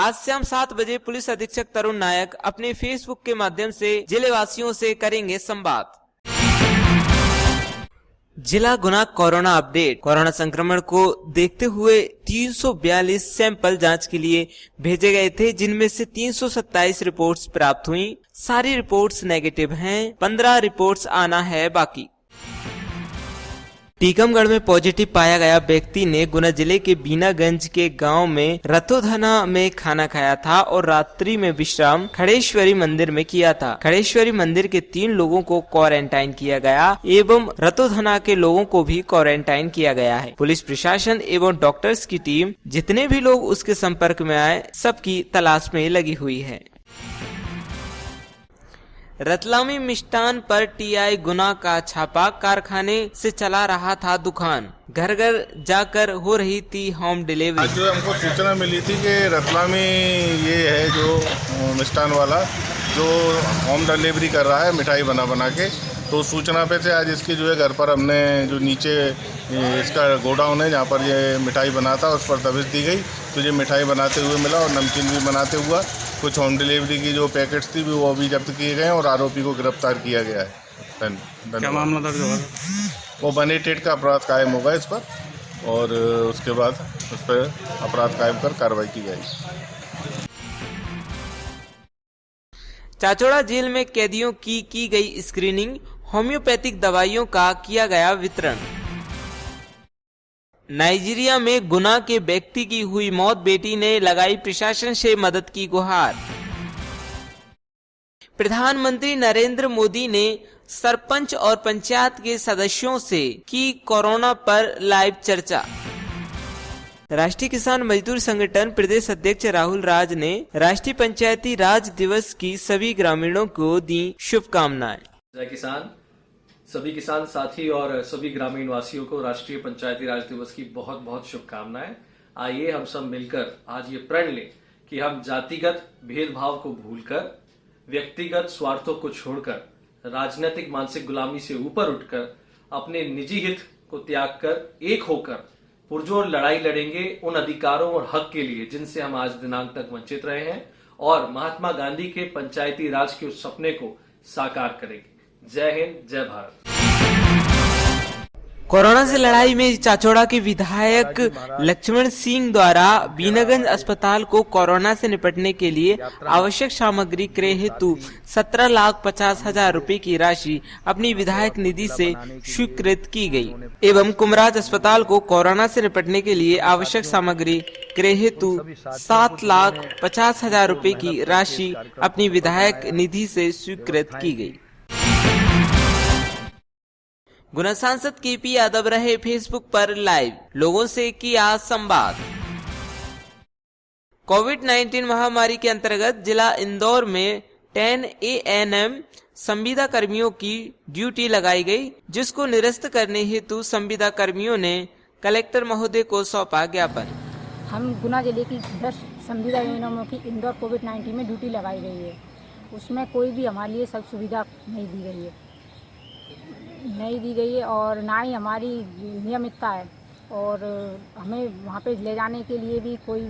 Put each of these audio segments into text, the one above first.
आज शाम 7 बजे पुलिस अधीक्षक तरुण नायक अपने फेसबुक के माध्यम से जिले वासियों से करेंगे संवाद। जिला गुना कोरोना अपडेट। कोरोना संक्रमण को देखते हुए 342 सैंपल जांच के लिए भेजे गए थे, जिनमें से 327 रिपोर्ट्स प्राप्त हुई। सारी रिपोर्ट्स नेगेटिव हैं, 15 रिपोर्ट्स आना है बाकी। टीकमगढ़ में पॉजिटिव पाया गया व्यक्ति ने गुना जिले के बीनागंज के गांव में रतोधना में खाना खाया था और रात्रि में विश्राम खड़ेश्वरी मंदिर में किया था। खड़ेश्वरी मंदिर के 3 लोगों को क्वारंटाइन किया गया एवं रतोधना के लोगों को भी क्वारंटाइन किया गया है। पुलिस प्रशासन एवं डॉक्टर्स की टीम जितने भी लोग उसके संपर्क में आए सबकी तलाश में लगी हुई है। रतलामी मिष्ठान पर टीआई गुना का छापा, कारखाने से चला रहा था दुकान, घर घर जाकर हो रही थी होम डिलीवरी। आज जो हमको सूचना मिली थी कि रतलामी ये है जो मिष्ठान वाला जो होम डिलीवरी कर रहा है मिठाई बना बना के, तो सूचना पे से आज इसके जो है घर पर हमने जो नीचे इसका गोडाउन है जहाँ पर ये मिठाई बनाता उस पर दबिश दी गई, तो ये मिठाई बनाते हुए मिला और नमकीन भी बनाते हुआ। कुछ होम डिलीवरी की जो पैकेट्स थी वो भी जब्त किए गए और आरोपी को गिरफ्तार किया गया है। क्या मामला दर्ज हुआ? वो बनी टेट का अपराध कायम होगा इस पर और उसके बाद उस पर अपराध कायम कर कार्रवाई की जाएगी। चाचौड़ा जेल में कैदियों की गई स्क्रीनिंग, होम्योपैथिक दवाइयों का किया गया वितरण। नाइजीरिया में गुना के व्यक्ति की हुई मौत, बेटी ने लगाई प्रशासन से मदद की गुहार। प्रधानमंत्री नरेंद्र मोदी ने सरपंच और पंचायत के सदस्यों से की कोरोना पर लाइव चर्चा। राष्ट्रीय किसान मजदूर संगठन प्रदेश अध्यक्ष राहुल राज ने राष्ट्रीय पंचायती राज दिवस की सभी ग्रामीणों को दी शुभकामनाएं। जय किसान। सभी किसान साथी और सभी ग्रामीण वासियों को राष्ट्रीय पंचायती राज दिवस की बहुत बहुत शुभकामनाएं। आइए हम सब मिलकर आज ये प्रण लें कि हम जातिगत भेदभाव को भूलकर, व्यक्तिगत स्वार्थों को छोड़कर, राजनीतिक मानसिक गुलामी से ऊपर उठकर, अपने निजी हित को त्याग कर एक होकर पुरजोर लड़ाई लड़ेंगे उन अधिकारों और हक के लिए जिनसे हम आज दिनांक तक वंचित रहे हैं और महात्मा गांधी के पंचायती राज के उस सपने को साकार करेंगे। जय हिंद, जय भारत। कोरोना से लड़ाई में चाचौड़ा के विधायक लक्ष्मण सिंह द्वारा बीनागंज अस्पताल को कोरोना से निपटने के लिए आवश्यक सामग्री क्रय हेतु 17,50,000 रुपए की राशि अपनी विधायक निधि से स्वीकृत की गई एवं कुमराज अस्पताल को कोरोना से निपटने के लिए आवश्यक सामग्री क्रय हेतु 7,50,000 रुपए की राशि अपनी विधायक निधि से स्वीकृत की गई। गुना सांसद केपी यादव रहे फेसबुक पर लाइव, लोगों से किया संवाद। कोविड-19 महामारी के अंतर्गत जिला इंदौर में 10 ANM संविदा कर्मियों की ड्यूटी लगाई गई, जिसको निरस्त करने हेतु संविदा कर्मियों ने कलेक्टर महोदय को सौंपा ज्ञापन। हम गुना जिले की 10 संविदा ANM की इंदौर कोविड-19 में ड्यूटी लगाई गई है, उसमें कोई भी हमारे लिए सब सुविधा नहीं दी गई है और ना ही हमारी नियमितता है और हमें वहाँ पे ले जाने के लिए भी कोई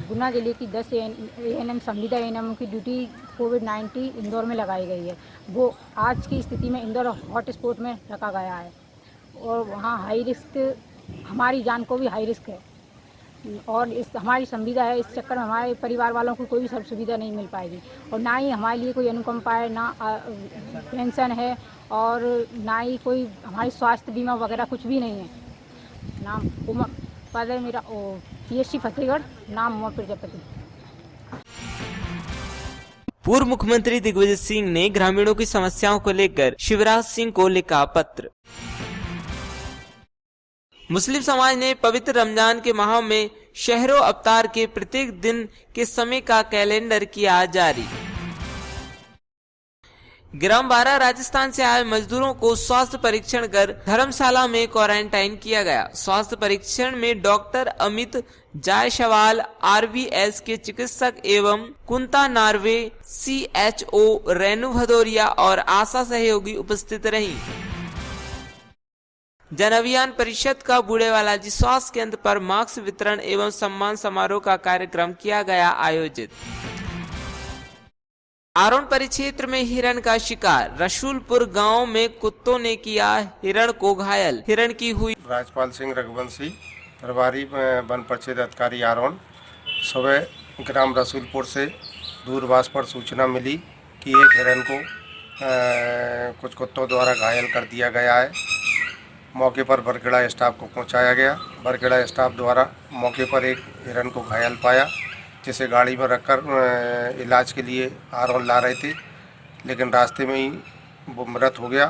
गुना जिले की 10 ANM संविदा ANM की ड्यूटी कोविड-19 इंदौर में लगाई गई है। वो आज की स्थिति में इंदौर हॉट स्पॉट में रखा गया है और वहाँ हाई रिस्क, हमारी जान को भी हाई रिस्क है और इस हमारी संविदा है, इस चक्कर में हमारे परिवार वालों को कोई भी सब सुविधा नहीं मिल पाएगी और ना ही हमारे लिए कोई अनुकंपा है, ना पेंशन है और ना ही कोई हमारी स्वास्थ्य बीमा वगैरह कुछ भी नहीं है। नाम पद है मेरा PSC फतेहगढ़, नाम उमा प्रजापति। पूर्व मुख्यमंत्री दिग्विजय सिंह ने ग्रामीणों की समस्याओं को लेकर शिवराज सिंह को लिखा पत्र। मुस्लिम समाज ने पवित्र रमजान के माह में शहरों अवतार के प्रत्येक दिन के समय का कैलेंडर किया जारी। ग्राम बारा राजस्थान से आए मजदूरों को स्वास्थ्य परीक्षण कर धर्मशाला में क्वारंटाइन किया गया। स्वास्थ्य परीक्षण में डॉक्टर अमित जायसवाल RVS के चिकित्सक एवं कुंता नार्वे CHO रेणु भदौरिया और आशा सहयोगी उपस्थित रही। जन अभियान परिषद का बूढ़ेवाला जी स्वास्थ्य केंद्र पर मास्क वितरण एवं सम्मान समारोह का कार्यक्रम किया गया आयोजित। आरोन परिक्षेत्र में हिरण का शिकार, रसूलपुर गांव में कुत्तों ने किया हिरण को घायल, हिरण की हुई। राजपाल सिंह रघुवंशी, प्रभारी वन परिक्षेत्र अधिकारी आरोन। सुबह ग्राम रसूलपुर से दूरभाष पर सूचना मिली कि एक हिरण को कुछ कुत्तों द्वारा घायल कर दिया गया है। मौके पर बरखेड़ा स्टाफ को पहुंचाया गया। बरखेड़ा स्टाफ द्वारा मौके पर एक हिरण को घायल पाया, जिसे गाड़ी में रखकर इलाज के लिए आरोन ला रहे थे, लेकिन रास्ते में ही वो मृत हो गया।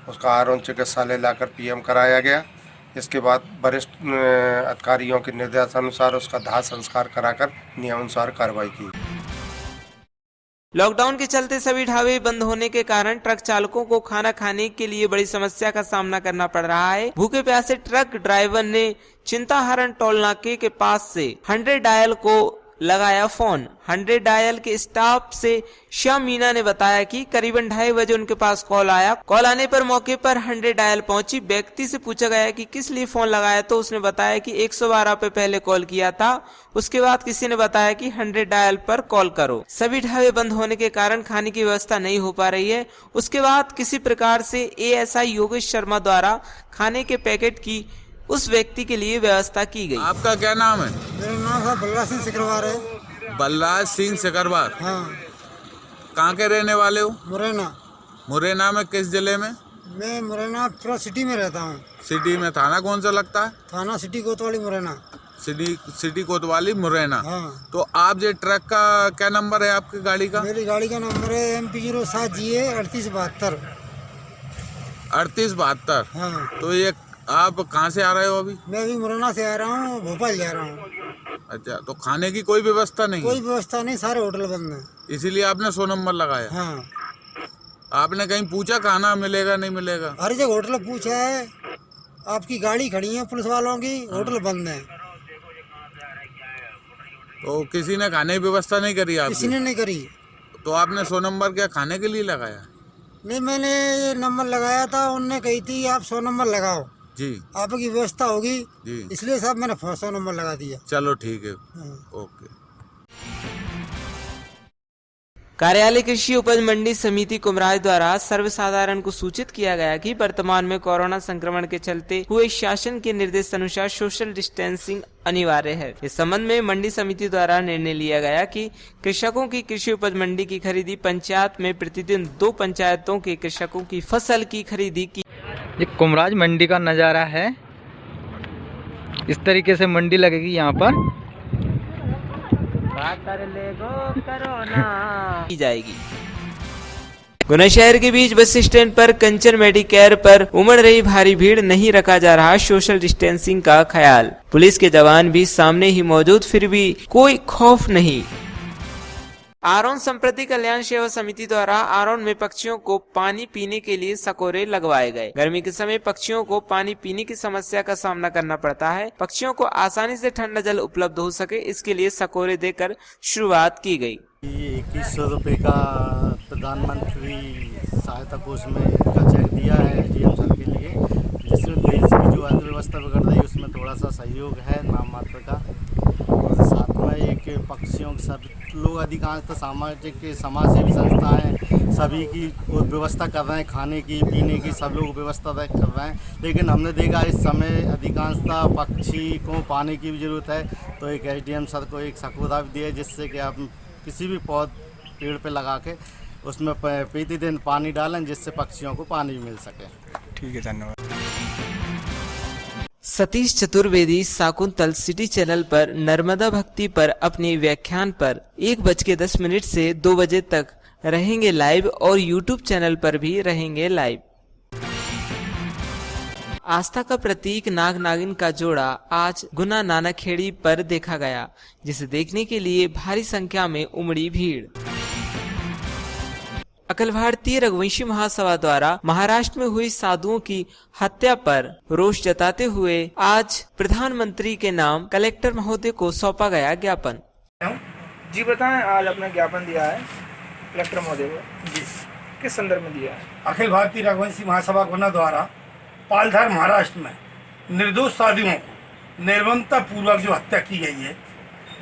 उसका आरोन चिकित्सालय लाकर पीएम कराया गया। इसके बाद वरिष्ठ अधिकारियों के निर्देशानुसार उसका दाह संस्कार कराकर नियमानुसार कार्रवाई की। लॉकडाउन के चलते सभी ढाबे बंद होने के कारण ट्रक चालकों को खाना खाने के लिए बड़ी समस्या का सामना करना पड़ रहा है। भूखे प्यासे ट्रक ड्राइवर ने चिंताहरण टोल नाके के पास से 100 डायल को लगाया फोन। 100 डायल के स्टाफ से श्याम मीना ने बताया कि करीबन 2:30 बजे उनके पास कॉल आया। कॉल आने पर मौके पर 100 डायल पहुंची। व्यक्ति से पूछा गया कि किस लिए फोन लगाया, तो उसने बताया कि 112 पे पहले कॉल किया था। उसके बाद किसी ने बताया कि 100 डायल पर कॉल करो। सभी ढाबे बंद होने के कारण खाने की व्यवस्था नहीं हो पा रही है। उसके बाद किसी प्रकार से एएसआई योगेश शर्मा द्वारा खाने के पैकेट की उस व्यक्ति के लिए व्यवस्था की गई। आपका क्या नाम है? मेरा नाम है बलराज सिंह सिकरवार है। बलराज सिंह सिकरवार। हाँ। कहाँ के रहने वाले हो? मुरैना। मुरैना में किस जिले में? मैं मुरैना पूरा सिटी में रहता हूँ। सिटी में थाना कौन सा लगता है? थाना सिटी कोतवाली मुरैना। सिटी कोतवाली मुरैना। हाँ। तो आप ये ट्रक का क्या नंबर है आपकी गाड़ी का? मेरी गाड़ी का नंबर है MP07GA 3872। 3872। हाँ। तो ये आप कहाँ से आ रहे हो अभी? मैं अभी मुरैना से आ रहा हूँ, भोपाल जा रहा हूँ। अच्छा, तो खाने की कोई व्यवस्था नहीं? कोई व्यवस्था नहीं, सारे होटल बंद हैं। इसीलिए आपने 100 नंबर लगाया? हाँ। आपने कहीं पूछा खाना मिलेगा नहीं मिलेगा? हर जगह होटल पूछा है, आपकी गाड़ी खड़ी है पुलिस वालों की, होटल बंद है। तो किसी ने खाने की व्यवस्था नहीं करी आपकी? किसी ने नहीं करी। तो आपने 100 नंबर क्या खाने के लिए लगाया? नहीं, मैंने ये नंबर लगाया था, उनने कही थी आप 100 नंबर लगाओ जी, आपकी व्यवस्था होगी जी, इसलिए साहब मैंने 100 नंबर लगा दिया। चलो ठीक है। हाँ। ओके। कार्यालय कृषि उपज मंडी समिति कुमराज द्वारा सर्वसाधारण को सूचित किया गया कि वर्तमान में कोरोना संक्रमण के चलते हुए शासन के निर्देश अनुसार सोशल डिस्टेंसिंग अनिवार्य है। इस संबंध में मंडी समिति द्वारा निर्णय लिया गया कि कृषकों की कृषि उपज मंडी की खरीदी पंचायत में प्रतिदिन 2 पंचायतों के कृषकों की फसल की खरीदी की। ये कुमराज मंडी का नज़ारा है। इस तरीके से मंडी लगेगी यहाँ पर की जाएगी। गुना शहर के बीच बस स्टैंड पर कंचन मेडिकेयर पर उमड़ रही भारी भीड़, नहीं रखा जा रहा सोशल डिस्टेंसिंग का ख्याल। पुलिस के जवान भी सामने ही मौजूद, फिर भी कोई खौफ नहीं। आरोन संप्रति कल्याण सेवा समिति द्वारा आरोन में पक्षियों को पानी पीने के लिए सकोरे लगवाए गए। गर्मी के समय पक्षियों को पानी पीने की समस्या का सामना करना पड़ता है। पक्षियों को आसानी से ठंडा जल उपलब्ध हो सके, इसके लिए सकोरे देकर शुरुआत की गई। 2100 रुपये का प्रधानमंत्री सहायता कोष में का चेक दिया है डीएम सर के लिए, जिसमें देश की जो अर्थव्यवस्था बिगड़ रही है उसमें थोड़ा सा सहयोग है नाम मात्र का। और साथ में एक पक्षियों के सब लोग अधिकांशतः सामाजिक समाज सेवी संस्थाएं सभी की व्यवस्था कर रहे हैं, खाने की पीने की सब लोग व्यवस्था कर रहे हैं। लेकिन हमने देखा इस समय अधिकांशतः पक्षी को पानी की भी ज़रूरत है, तो एक एसडीएम सर को एक सकोरा भी दिया जिससे कि आप किसी भी पेड़ पे लगा के उसमें प्रतिदिन पानी डालें, जिससे पक्षियों को पानी भी मिल सके। ठीक है, धन्यवाद। सतीश चतुर्वेदी शाकुंतल सिटी चैनल पर नर्मदा भक्ति पर अपने व्याख्यान पर 1:10 से 2 बजे तक रहेंगे लाइव और यूट्यूब चैनल पर भी रहेंगे लाइव। आस्था का प्रतीक नाग नागिन का जोड़ा आज गुना नानाखेड़ी पर देखा गया, जिसे देखने के लिए भारी संख्या में उमड़ी भीड़। अखिल भारतीय रघुवंशी महासभा द्वारा महाराष्ट्र में हुई साधुओं की हत्या पर रोष जताते हुए आज प्रधानमंत्री के नाम कलेक्टर महोदय को सौंपा गया ज्ञापन। जी बताएं, आज आपने ज्ञापन दिया है कलेक्टर महोदय को, जी किस संदर्भ में दिया है? अखिल भारतीय रघुवंशी महासभा गुना द्वारा पालघर महाराष्ट्र में निर्दोष साधुओं को निर्ममता पूर्वक जो हत्या की गई है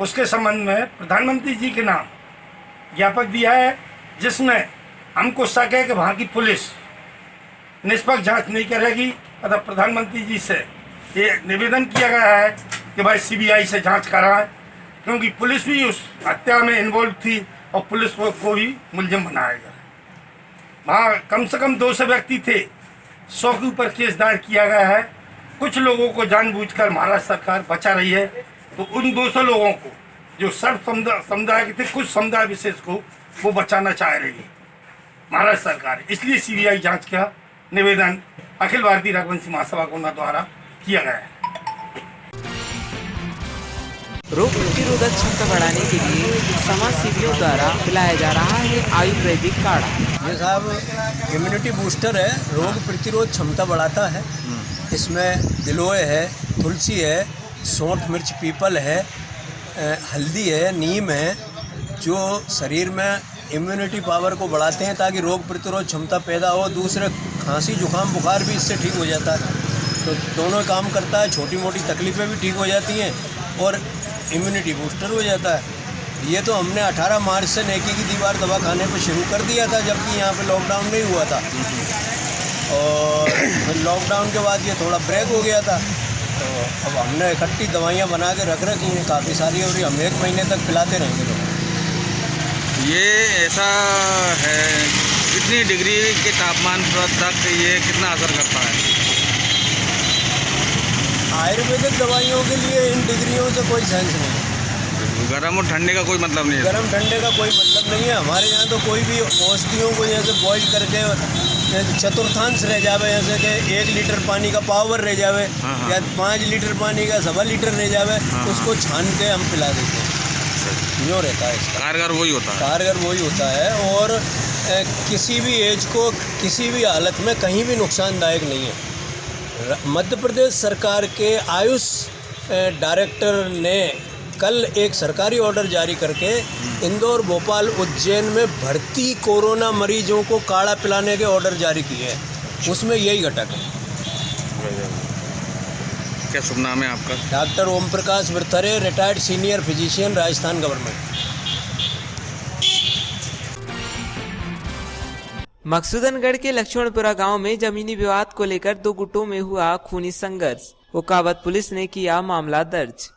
उसके संबंध में प्रधानमंत्री जी के नाम ज्ञापक दिया है, जिसमें हमको शक है कि वहाँ की पुलिस निष्पक्ष जांच नहीं करेगी। अतः प्रधानमंत्री जी से ये निवेदन किया गया है कि भाई सीबीआई से जांच कराएं, क्योंकि पुलिस भी उस हत्या में इन्वॉल्व थी और पुलिस को भी मुलजिम बनाया गया। वहाँ कम से कम 200 व्यक्ति थे, 100 के ऊपर केस दायर किया गया है। कुछ लोगों को जानबूझकर महाराष्ट्र सरकार बचा रही है, तो उन 200 लोगों को जो सर्व समुदाय के थे, कुछ समुदाय विशेष को वो बचाना चाह रही है महाराष्ट्र सरकार। इसलिए सीबीआई जांच का निवेदन अखिल भारतीय रघुवंशी महासभा कोना द्वारा किया गया है। रोग प्रतिरोधक क्षमता बढ़ाने के लिए समाज सेवियों द्वारा पिलाया जा रहा है आयुर्वेदिक काढ़ा। ये साहब इम्यूनिटी बूस्टर है, रोग प्रतिरोध क्षमता बढ़ाता है। इसमें गिलोय है, तुलसी है, सौंठ मिर्च पीपल है, हल्दी है, नीम है, जो शरीर में इम्यूनिटी पावर को बढ़ाते हैं ताकि रोग प्रतिरोध क्षमता पैदा हो। दूसरे खांसी जुकाम बुखार भी इससे ठीक हो जाता है, तो दोनों काम करता है। छोटी मोटी तकलीफ़ें भी ठीक हो जाती हैं और इम्यूनिटी बूस्टर हो जाता है। ये तो हमने 18 मार्च से नेकी की दीवार दवा खाने पर शुरू कर दिया था, जबकि यहाँ पे लॉकडाउन नहीं हुआ था। और फिर लॉकडाउन के बाद ये थोड़ा ब्रेक हो गया था, तो अब हमने इकट्ठी दवाइयाँ बना के रख रखी हैं काफ़ी सारी, और हम 1 महीने तक पिलाते रहेंगे। तो ये ऐसा है, कितनी डिग्री के तापमान तक ये कितना असर करता है? आयुर्वेदिक दवाइयों के लिए इन डिग्रियों से कोई सेंस नहीं है। गर्म और ठंडे का कोई मतलब नहीं है। गर्म ठंडे का कोई मतलब नहीं है। हमारे यहाँ तो कोई भी औषधियों को जैसे बॉइल करके चतुर्थांश रह जावे, जैसे कि 1 लीटर पानी का पावर रह जावे या 5 लीटर पानी का 1.25 लीटर रह जावे, उसको छान के हम पिला देते हैं। जो रहता है इसका कारगर वही होता है और किसी भी एज को किसी भी हालत में कहीं भी नुकसानदायक नहीं है। मध्य प्रदेश सरकार के आयुष डायरेक्टर ने कल एक सरकारी ऑर्डर जारी करके इंदौर, भोपाल, उज्जैन में भर्ती कोरोना मरीजों को काढ़ा पिलाने के ऑर्डर जारी किए हैं। उसमें यही घटक है। क्या शुभ नाम है आपका? डॉक्टर ओम प्रकाश वृथरे, retired senior physician, Rajasthan government. Maksudangarh के लक्ष्मणपुरा गांव में जमीनी विवाद को लेकर 2 गुटों में हुआ खूनी संघर्ष। ओकावत पुलिस ने किया मामला दर्ज।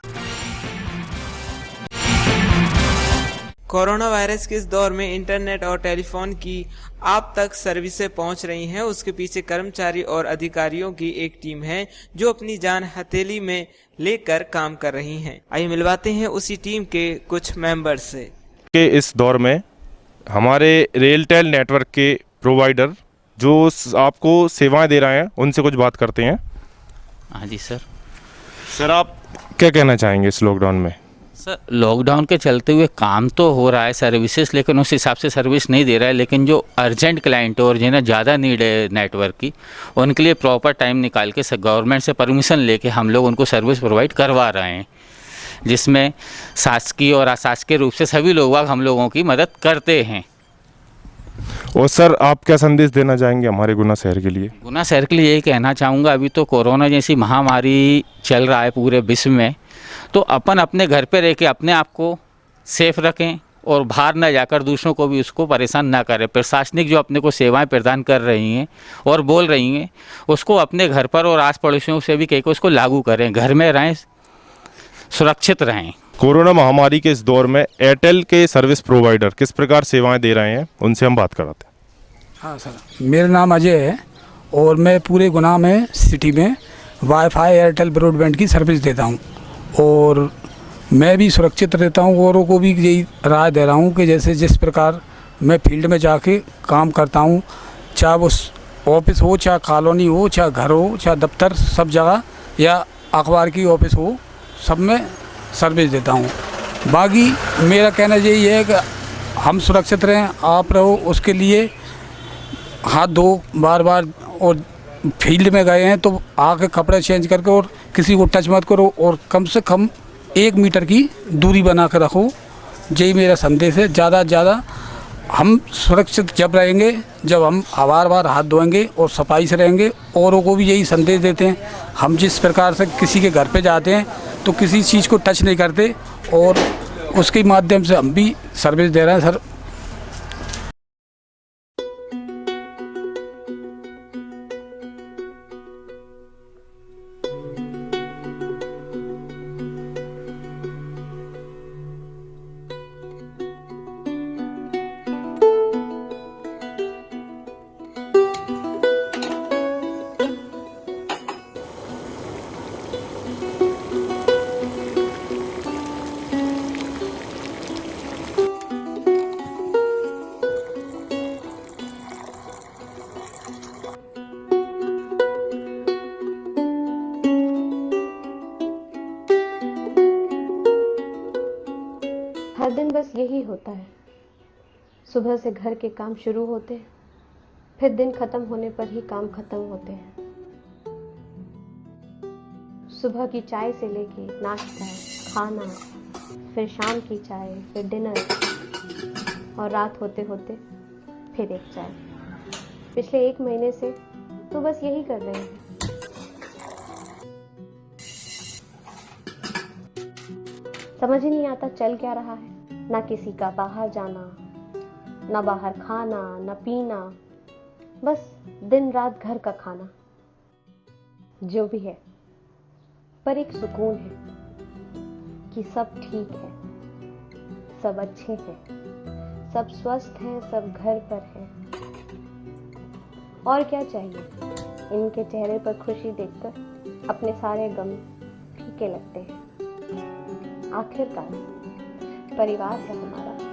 कोरोना वायरस के इस दौर में इंटरनेट और टेलीफोन की आप तक सर्विसें पहुंच रही हैं, उसके पीछे कर्मचारी और अधिकारियों की एक टीम है जो अपनी जान हथेली में लेकर काम कर रही हैं। आइए मिलवाते हैं उसी टीम के कुछ मेंबर से। के इस दौर में हमारे रेलटेल नेटवर्क के प्रोवाइडर जो आपको सेवाएं दे रहे हैं उनसे कुछ बात करते हैं। हाँ जी सर। सर आप क्या कहना चाहेंगे इस लॉकडाउन में? सर लॉकडाउन के चलते हुए काम तो हो रहा है सर्विसेज, लेकिन उस हिसाब से सर्विस नहीं दे रहा है। लेकिन जो अर्जेंट क्लाइंट है और जिन्हें ज़्यादा नीड है नेटवर्क की, उनके लिए प्रॉपर टाइम निकाल के गवर्नमेंट से परमिशन लेके हम लोग उनको सर्विस प्रोवाइड करवा रहे हैं, जिसमें शासकीय और अशासकीय रूप से सभी लोग हम लोगों की मदद करते हैं। और सर आप क्या संदेश देना चाहेंगे हमारे गुना शहर के लिए? गुना शहर के लिए यही कहना चाहूँगा, अभी तो कोरोना जैसी महामारी चल रहा है पूरे विश्व में, तो अपन अपने घर पे रह के अपने आप को सेफ रखें और बाहर न जाकर दूसरों को भी उसको परेशान ना करें। प्रशासनिक जो अपने को सेवाएं प्रदान कर रही हैं और बोल रही हैं, उसको अपने घर पर और आस पड़ोसियों से भी कह के उसको लागू करें। घर में रहें, सुरक्षित रहें। कोरोना महामारी के इस दौर में एयरटेल के सर्विस प्रोवाइडर किस प्रकार सेवाएं दे रहे हैं, उनसे हम बात कराते हैं। हाँ सर, मेरा नाम अजय है और मैं पूरे गुना में सिटी में वाईफाई एयरटेल ब्रॉडबैंड की सर्विस देता हूँ और मैं भी सुरक्षित रहता हूँ। औरों को भी यही राय दे रहा हूँ कि जैसे जिस प्रकार मैं फील्ड में जाके काम करता हूँ, चाहे वो ऑफिस हो, चाहे कॉलोनी हो, चाहे घर हो, चाहे दफ्तर, सब जगह या अखबार की ऑफिस हो, सब में सर्विस देता हूँ। बाकी मेरा कहना यही है कि हम सुरक्षित रहें, आप रहो, उसके लिए हाथ धो बार बार, और फील्ड में गए हैं तो आके कपड़े चेंज करके और किसी को टच मत करो और कम से कम 1 मीटर की दूरी बना कर रखो। यही मेरा संदेश है। ज़्यादा से ज़्यादा हम सुरक्षित जब रहेंगे जब हम बार बार हाथ धोएंगे और सफाई से रहेंगे। औरों को भी यही संदेश देते हैं। हम जिस प्रकार से किसी के घर पे जाते हैं तो किसी चीज़ को टच नहीं करते और उसके माध्यम से हम भी सर्विस दे रहे हैं सर। हर दिन बस यही होता है। सुबह से घर के काम शुरू होते हैं, फिर दिन खत्म होने पर ही काम खत्म होते हैं। सुबह की चाय से लेके नाश्ता, खाना, फिर शाम की चाय, फिर डिनर और रात होते होते फिर एक चाय। पिछले 1 महीने से तो बस यही कर रहे हैं। समझ ही नहीं आता चल क्या रहा है। ना किसी का बाहर जाना, ना बाहर खाना, ना पीना, बस दिन रात घर का खाना। जो भी है, पर एक सुकून है कि सब ठीक है, सब अच्छे हैं, सब स्वस्थ हैं, सब घर पर हैं। और क्या चाहिए? इनके चेहरे पर खुशी देखकर अपने सारे गम फीके लगते हैं। आखिरकार परिवार है हमारा।